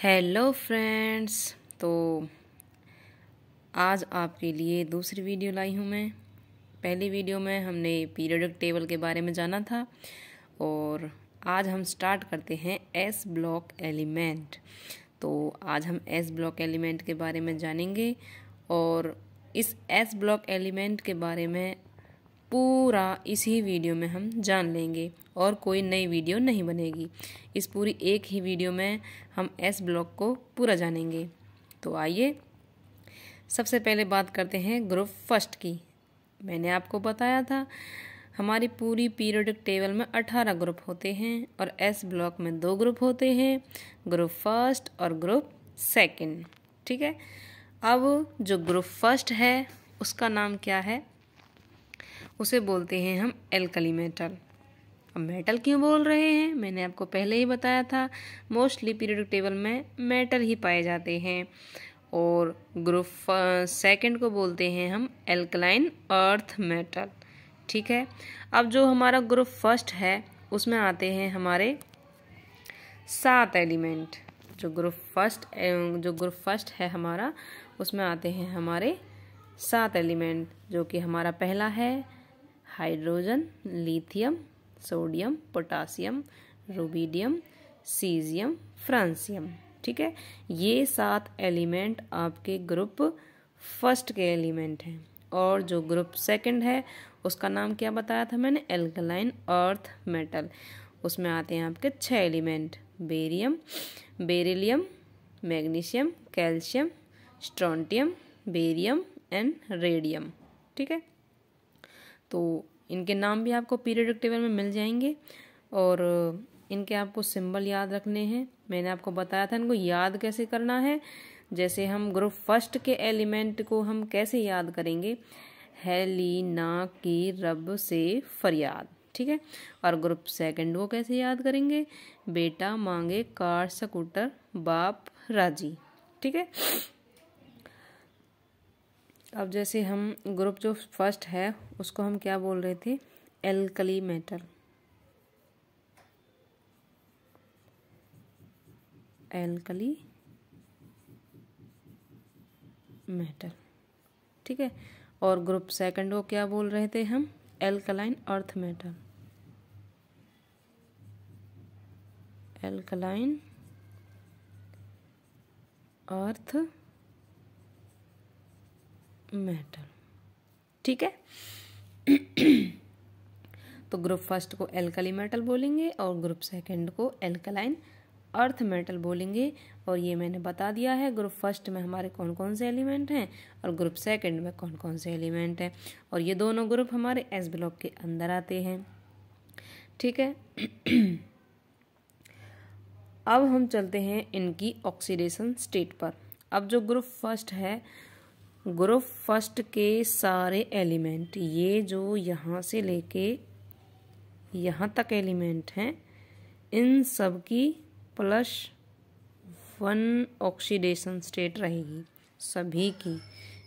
Hello friends. तो आज आपके लिए दूसरी वीडियो लाई हूँ मैं। पहली वीडियो में हमने पीरियोडिक टेबल के बारे में जाना था और आज हम स्टार्ट करते हैं एस ब्लॉक एलिमेंट। तो आज हम एस ब्लॉक एलिमेंट के बारे में जानेंगे और इस एस ब्लॉक एलिमेंट के बारे में पूरा इसी वीडियो में हम जान लेंगे और कोई नई वीडियो नहीं बनेगी। इस पूरी एक ही वीडियो में हम एस ब्लॉक को पूरा जानेंगे। तो आइए सबसे पहले बात करते हैं ग्रुप फर्स्ट की। मैंने आपको बताया था हमारी पूरी पीरियोडिक टेबल में 18 ग्रुप होते हैं और एस ब्लॉक में 2 ग्रुप होते हैं, ग्रुप फर्स्ट और ग्रुप सेकंड। ठीक है, अब जो ग्रुप फर्स्ट है उसका नाम क्या है? उसे बोलते हैं हम एल्कली मेटल। अब मेटल क्यों बोल रहे हैं? मैंने आपको पहले ही बताया था मोस्टली पीरियोडिक टेबल में मेटल ही पाए जाते हैं। और ग्रुप सेकंड को बोलते हैं हम एल्कलाइन अर्थ मेटल। ठीक है, अब जो हमारा ग्रुप फर्स्ट है उसमें आते हैं हमारे 7 एलिमेंट। जो ग्रुप फर्स्ट है हमारा उसमें आते हैं हमारे 7 एलिमेंट, जो कि हमारा पहला है hydrogen, lithium, sodium, potassium, rubidium, caesium, francium. ठीक है, ये 7 एलिमेंट आपके ग्रुप फर्स्ट के एलिमेंट हैं। और जो ग्रुप सेकंड है उसका नाम क्या बताया था मैंने? Alkaline earth metal. उसमें आते हैं आपके 6 element, barium, beryllium, magnesium, calcium, strontium, barium and radium. ठीक है, तो इनके नाम भी आपको पीरियोडिक टेबल में मिल जाएंगे और इनके आपको सिंबल याद रखने हैं। मैंने आपको बताया था इनको याद कैसे करना है। जैसे हम ग्रुप फर्स्ट के एलिमेंट को हम कैसे याद करेंगे? हेलीना की रब से फरियाद। ठीक है, और ग्रुप सेकंड को कैसे याद करेंगे? बेटा मांगे कार स्कूटर बाप राजी। ठीक है, अब जैसे हम ग्रुप जो फर्स्ट है उसको हम क्या बोल रहे थे? Alkali metal. Alkali metal. ठीक है, और ग्रुप सेकंड को क्या बोल रहे थे हम? Alkaline earth metal. Alkaline earth metal. ठीक है, तो ग्रुप फर्स्ट को एल्कली मेटल बोलेंगे और ग्रुप सेकंड को एल्कलाइन अर्थ मेटल बोलेंगे। और ये मैंने बता दिया है ग्रुप फर्स्ट में हमारे कौन कौन से एलिमेंट हैं और ग्रुप सेकंड में कौन कौन से एलिमेंट हैं, और ये दोनों ग्रुप हमारे एस ब्लॉक के अंदर आते हैं। ठीक है, अब हम चलते हैं इनकी ऑक्सीडेशन स्टेट पर। अब जो ग्रुप फर्स्ट है, ग्रुप फर्स्ट के सारे एलिमेंट, ये जो यहाँ से लेके यहाँ तक एलिमेंट हैं, इन सब की +1 ऑक्सीडेशन स्टेट रहेगी, सभी की।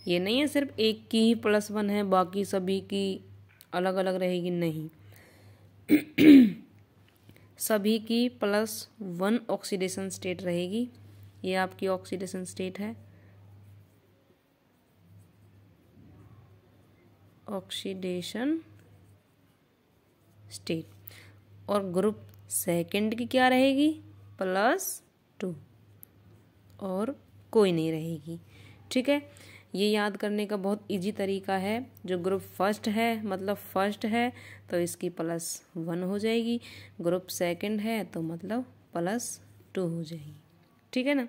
ये नहीं है सिर्फ एक की ही +1 है बाकी सभी की अलग अलग रहेगी, नहीं। सभी की +1 ऑक्सीडेशन स्टेट रहेगी। ये आपकी ऑक्सीडेशन स्टेट है, ऑक्सीडेशन स्टेट। और ग्रुप सेकंड की क्या रहेगी? +2 और कोई नहीं रहेगी। ठीक है, ये याद करने का बहुत इजी तरीका है। जो ग्रुप फर्स्ट है मतलब फर्स्ट है तो इसकी +1 हो जाएगी, ग्रुप सेकंड है तो मतलब +2 हो जाएगी। ठीक है ना,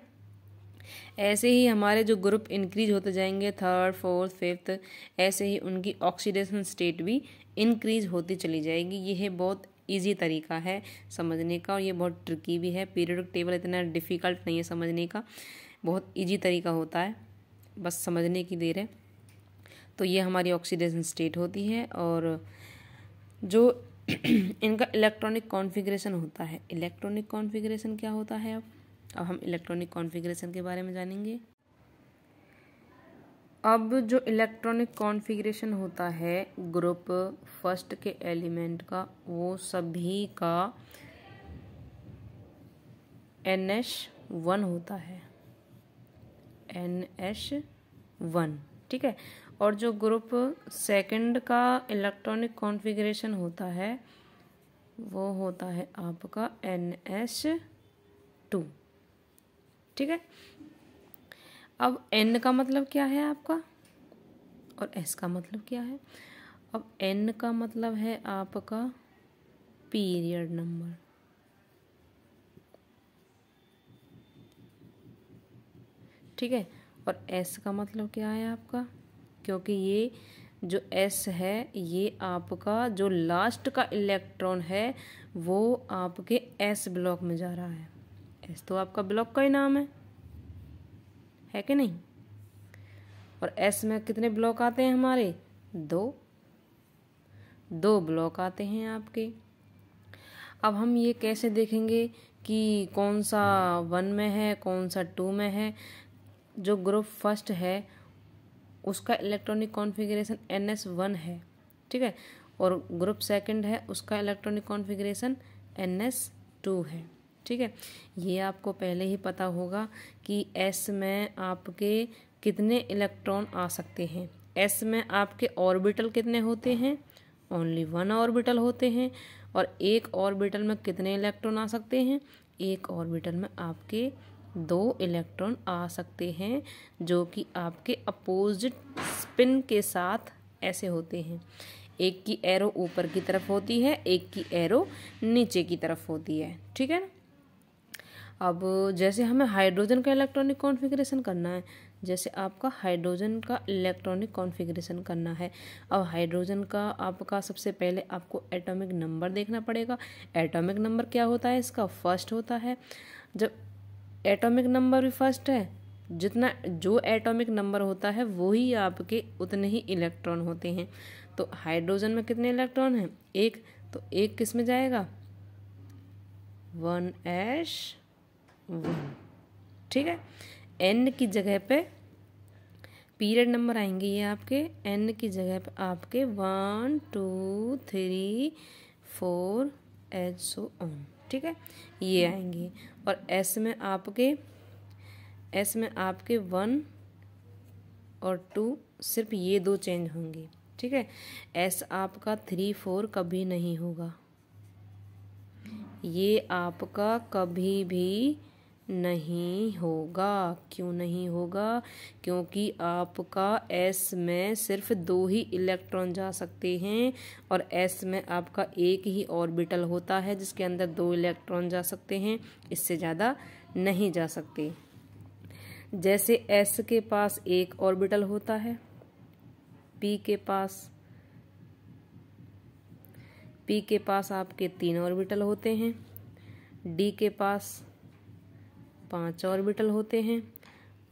ऐसे ही हमारे जो ग्रुप इंक्रीज होते जाएंगे, थर्ड, फोर्थ, फिफ्थ, ऐसे ही उनकी ऑक्सीडेशन स्टेट भी इंक्रीज होती चली जाएगी। ये है बहुत इजी तरीका है समझने का और ये बहुत ट्रिकी भी है। पीरियोडिक टेबल इतना डिफ़िकल्ट नहीं है समझने का, बहुत इजी तरीका होता है, बस समझने की देर है। तो ये हमारी ऑक्सीडेशन स्टेट होती है और जो इनका इलेक्ट्रॉनिक कॉन्फ़िगरेशन होता है। इलेक्ट्रॉनिक कॉन्फ़िगरेशन क्या होता है? अब हम इलेक्ट्रॉनिक कॉन्फ़िगरेशन के बारे में जानेंगे। अब जो इलेक्ट्रॉनिक कॉन्फ़िगरेशन होता है ग्रुप फर्स्ट के एलिमेंट का, वो सभी का NH 1 होता है, NH1, ठीक है। और जो ग्रुप सेकंड का इलेक्ट्रॉनिक कॉन्फ़िगरेशन होता है वो होता है आपका NH2, ठीक है। अब N का मतलब क्या है आपका और S का मतलब क्या है। अब N का मतलब है आपका पीरियड नंबर, ठीक है। और S का मतलब क्या है आपका, क्योंकि ये जो S है ये आपका जो लास्ट का इलेक्ट्रॉन है वो आपके S ब्लॉक में जा रहा है। S तो आपका ब्लॉक का ही नाम है कि नहीं। और S में कितने ब्लॉक आते हैं हमारे, दो ब्लॉक आते हैं आपके। अब हम ये कैसे देखेंगे कि कौन सा 1 में है कौन सा 2 में है। जो ग्रुप फर्स्ट है उसका इलेक्ट्रॉनिक कॉन्फ़िगरेशन NS1 है, ठीक है। और ग्रुप सेकंड है उसका इलेक्ट्रॉनिक कॉन्फ़िगरेशन NS2 है, ठीक है। ये आपको पहले ही पता होगा कि S में आपके कितने इलेक्ट्रॉन आ सकते हैं। S में आपके ऑर्बिटल कितने होते हैं, ओनली 1 ऑर्बिटल होते हैं। और एक ऑर्बिटल में कितने इलेक्ट्रॉन आ सकते हैं, एक ऑर्बिटल में आपके 2 इलेक्ट्रॉन आ सकते हैं, जो कि आपके अपोजिट स्पिन के साथ ऐसे होते हैं। एक की एरो ऊपर की तरफ होती है, एक की एरो नीचे की तरफ होती है, ठीक है ना। अब जैसे हमें हाइड्रोजन का इलेक्ट्रॉनिक कॉन्फ़िगरेशन करना है, जैसे आपका हाइड्रोजन का इलेक्ट्रॉनिक कॉन्फ़िगरेशन करना है। अब हाइड्रोजन का आपका सबसे पहले आपको एटॉमिक नंबर देखना पड़ेगा। एटॉमिक नंबर क्या होता है इसका, फर्स्ट होता है। जब एटॉमिक नंबर भी फर्स्ट है, जितना जो एटॉमिक नंबर होता है वही आपके उतने ही इलेक्ट्रॉन होते हैं। तो हाइड्रोजन में कितने इलेक्ट्रॉन हैं, एक। तो एक किस में जाएगा, 1s1, ठीक है। N की जगह पे पीरियड नंबर आएंगे ये आपके, N की जगह पे आपके 1 2 3 4 एंड सो ऑन, ठीक है, ये आएंगे। और S में आपके 1 और 2 सिर्फ ये 2 चेंज होंगे, ठीक है। S आपका 3 4 कभी नहीं होगा, ये आपका कभी भी नहीं होगा। क्यों नहीं होगा, क्योंकि आपका S में सिर्फ 2 ही इलेक्ट्रॉन जा सकते हैं। और S में आपका एक ही ऑर्बिटल होता है जिसके अंदर 2 इलेक्ट्रॉन जा सकते हैं, इससे ज़्यादा नहीं जा सकते। जैसे S के पास एक ऑर्बिटल होता है, P के पास आपके 3 ऑर्बिटल होते हैं, D के पास 5 ऑर्बिटल होते हैं,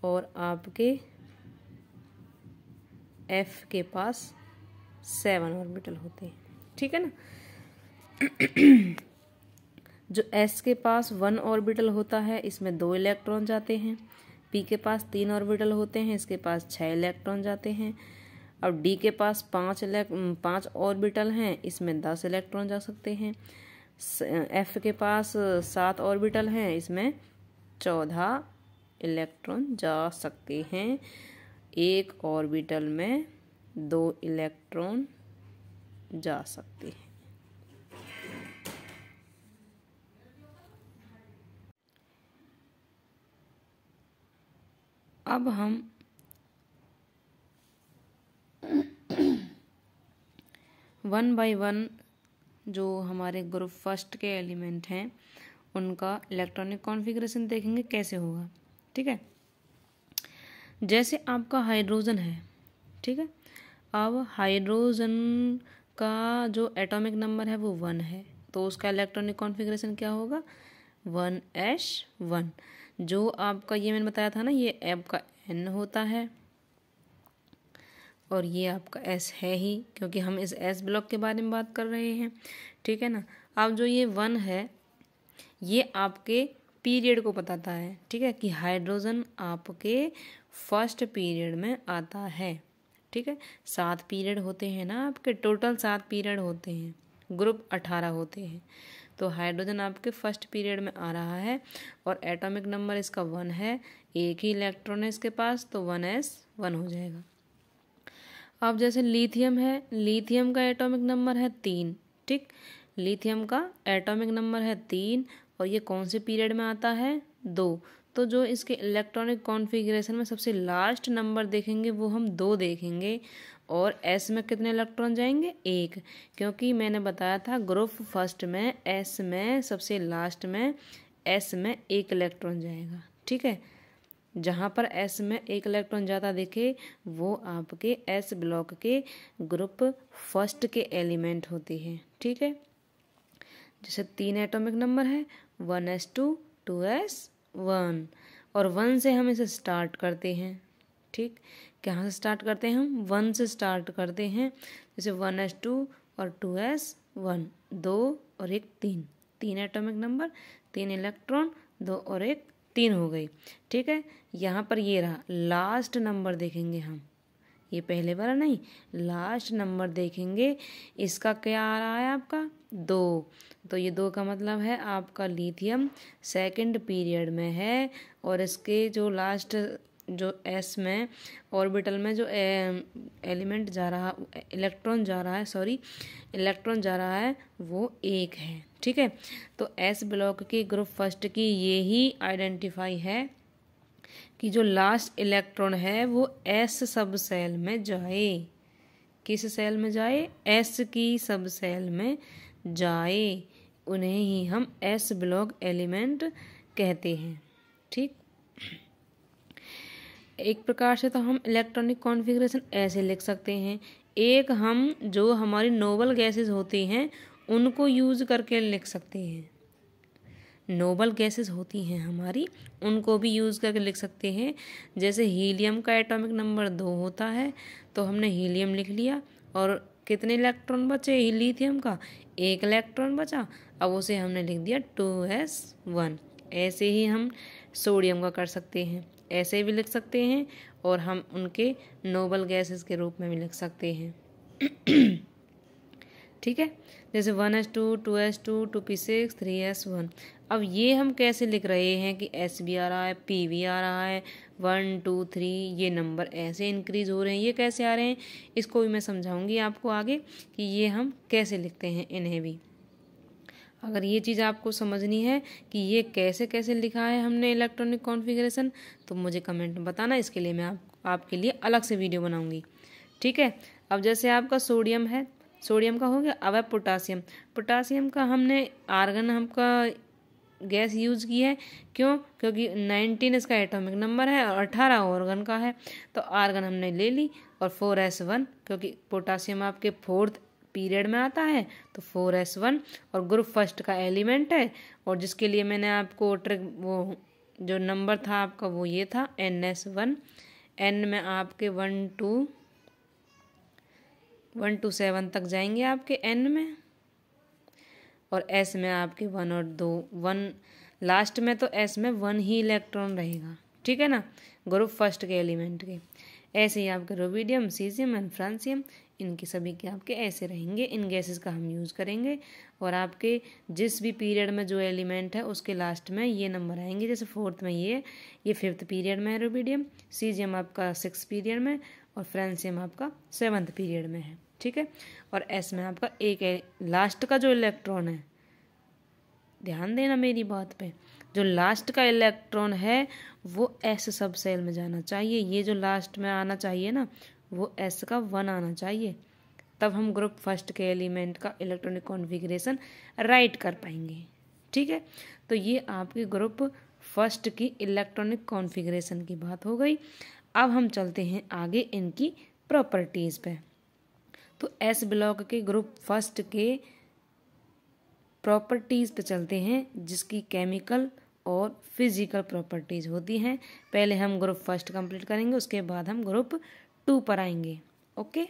और आपके F के पास 7 ऑर्बिटल होते हैं, ठीक है ना। जो S के पास 1 ऑर्बिटल होता है इसमें 2 इलेक्ट्रॉन जाते हैं। P के पास 3 ऑर्बिटल होते हैं, इसके पास 6 इलेक्ट्रॉन जाते हैं। अब D के पास 5 ऑर्बिटल हैं, इसमें 10 इलेक्ट्रॉन जा सकते हैं। F के पास 7 ऑर्बिटल हैं, इसमें 14 इलेक्ट्रॉन जा सकते हैं। एक ऑर्बिटल में 2 इलेक्ट्रॉन जा सकते हैं। अब हम वन बाय वन जो हमारे ग्रुप फर्स्ट के एलिमेंट हैं उनका इलेक्ट्रॉनिक कॉन्फ़िगरेशन देखेंगे कैसे होगा, ठीक है। जैसे आपका हाइड्रोजन है, ठीक है। अब हाइड्रोजन का जो एटॉमिक नंबर है वो 1 है, तो उसका इलेक्ट्रॉनिक कॉन्फ़िगरेशन क्या होगा, 1s1। जो आपका ये मैंने बताया था ना, ये आपका N होता है और ये आपका S है ही, क्योंकि हम इस S ब्लॉक के बारे में बात कर रहे हैं, ठीक है ना। अब जो ये 1 है ये आपके पीरियड को बताता है, ठीक है, कि हाइड्रोजन आपके फर्स्ट पीरियड में आता है, ठीक है। 7 पीरियड होते हैं ना आपके, टोटल 7 पीरियड होते हैं, ग्रुप 18 होते हैं। तो हाइड्रोजन आपके फर्स्ट पीरियड में आ रहा है और एटॉमिक नंबर इसका 1 है, एक ही इलेक्ट्रॉन है इसके पास, तो 1s1 हो जाएगा। अब जैसे लिथियम है, लिथियम का एटॉमिक नंबर है 3, ठीक, लिथियम का एटॉमिक नंबर है 3 और ये कौन से पीरियड में आता है, 2। तो जो इसके इलेक्ट्रॉनिक कॉन्फ़िगरेशन में सबसे लास्ट नंबर देखेंगे वो हम 2 देखेंगे। और एस में कितने इलेक्ट्रॉन जाएंगे, 1, क्योंकि मैंने बताया था ग्रुप फर्स्ट में एस में सबसे लास्ट में एस में 1 इलेक्ट्रॉन जाएगा, ठीक है। जहाँ पर एस में 1 इलेक्ट्रॉन ज़्यादा दिखे वो आपके एस ब्लॉक के ग्रुप फर्स्ट के एलिमेंट होते हैं, ठीक है। जैसे 3 एटॉमिक नंबर है, 1s2 2s1 और 1 से हम इसे स्टार्ट करते हैं, ठीक। कहाँ से स्टार्ट करते हैं हम, 1 से स्टार्ट करते हैं। जैसे 1s2 और 2s1, 2 और 1 3 एटॉमिक नंबर, 3 इलेक्ट्रॉन, 2 और 1 3 हो गई, ठीक है। यहाँ पर ये रहा लास्ट नंबर देखेंगे हम, ये पहले वाला नहीं, लास्ट नंबर देखेंगे, इसका क्या आ रहा है आपका 2, तो ये 2 का मतलब है आपका लिथियम सेकंड पीरियड में है और इसके जो लास्ट जो एस में ऑर्बिटल में जो एलिमेंट जा रहा, इलेक्ट्रॉन जा रहा है वो 1 है, ठीक है। तो एस ब्लॉक की ग्रुप फर्स्ट की यही आइडेंटिफाई है कि जो लास्ट इलेक्ट्रॉन है वो एस सब सेल में जाए, किस सेल में जाए, एस की सब सेल में जाए, उन्हें ही हम एस ब्लॉक एलिमेंट कहते हैं, ठीक। एक प्रकार से तो हम इलेक्ट्रॉनिक कॉन्फ़िगरेशन ऐसे लिख सकते हैं, एक हम जो हमारी नोबल गैसेस होती हैं उनको यूज़ करके लिख सकते हैं, नोबल गैसेस होती हैं हमारी उनको भी यूज़ करके लिख सकते हैं। जैसे हीलियम का एटॉमिक नंबर 2 होता है तो हमने हीलियम लिख लिया और कितने इलेक्ट्रॉन बचे लिथियम का, 1 इलेक्ट्रॉन बचा, अब उसे हमने लिख दिया 2s1। ऐसे ही हम सोडियम का कर सकते हैं, ऐसे भी लिख सकते हैं और हम उनके नोबल गैसेस के रूप में भी लिख सकते हैं, ठीक है। जैसे 1s2 2s2 2p6 3s1। अब ये हम कैसे लिख रहे हैं कि s भी आ रहा है, p भी आ रहा है, 1 2 3 ये नंबर ऐसे इंक्रीज हो रहे हैं, ये कैसे आ रहे हैं, इसको भी मैं समझाऊंगी आपको आगे कि ये हम कैसे लिखते हैं इन्हें भी। अगर ये चीज़ आपको समझनी है कि ये कैसे कैसे लिखा है हमने इलेक्ट्रॉनिक कॉन्फ़िगरेशन, तो मुझे कमेंट में बताना, इसके लिए मैं आपके लिए अलग से वीडियो बनाऊंगी, ठीक है। अब जैसे आपका सोडियम है, सोडियम का हो गया। अब है पोटासियम, पोटासियम का हमने आर्गन आपका गैस यूज़ की है, क्यों, क्योंकि 19 इसका एटॉमिक नंबर है और 18 ऑर्गन का है, तो आर्गन हमने ले ली। और 4s1 क्योंकि पोटासियम आपके 4th पीरियड में आता है तो 4s1 और ग्रुप फर्स्ट का एलिमेंट है, और जिसके लिए मैंने आपको वो जो नंबर था आपका वो ये था ns1। n में आपके 1 to 7 तक जाएंगे आपके n में, और s में आपके 1 और 2 1 लास्ट में, तो s में 1 ही इलेक्ट्रॉन रहेगा, ठीक है ना, ग्रुप फर्स्ट के एलिमेंट के। ऐसे ही आपके रुबिडियम, सीजियम एंड फ्रांसियम, इनके सभी के आपके ऐसे रहेंगे, इन गैसेस का हम यूज़ करेंगे। और आपके जिस भी पीरियड में जो एलिमेंट है उसके लास्ट में ये नंबर आएंगे, जैसे 4th में ये 5th पीरियड में है रुबिडियम, सीजियम आपका 6th पीरियड में और फ्रांसियम आपका 7th पीरियड में है, ठीक है। और एस में आपका एक लास्ट का जो इलेक्ट्रॉन है, ध्यान देना मेरी बात पे, जो लास्ट का इलेक्ट्रॉन है वो एस सब सेल में जाना चाहिए, ये जो लास्ट में आना चाहिए ना वो एस का 1 आना चाहिए, तब हम ग्रुप फर्स्ट के एलिमेंट का इलेक्ट्रॉनिक कॉन्फ़िगरेशन राइट कर पाएंगे, ठीक है। तो ये आपके ग्रुप फर्स्ट की इलेक्ट्रॉनिक कॉन्फ़िगरेशन की बात हो गई। अब हम चलते हैं आगे इनकी प्रॉपर्टीज़ पे। तो एस ब्लॉक के ग्रुप फर्स्ट के प्रॉपर्टीज़ पे चलते हैं, जिसकी केमिकल और फिजिकल प्रॉपर्टीज़ होती हैं। पहले हम ग्रुप फर्स्ट कंप्लीट करेंगे, उसके बाद हम ग्रुप 2 पर आएंगे, ओके।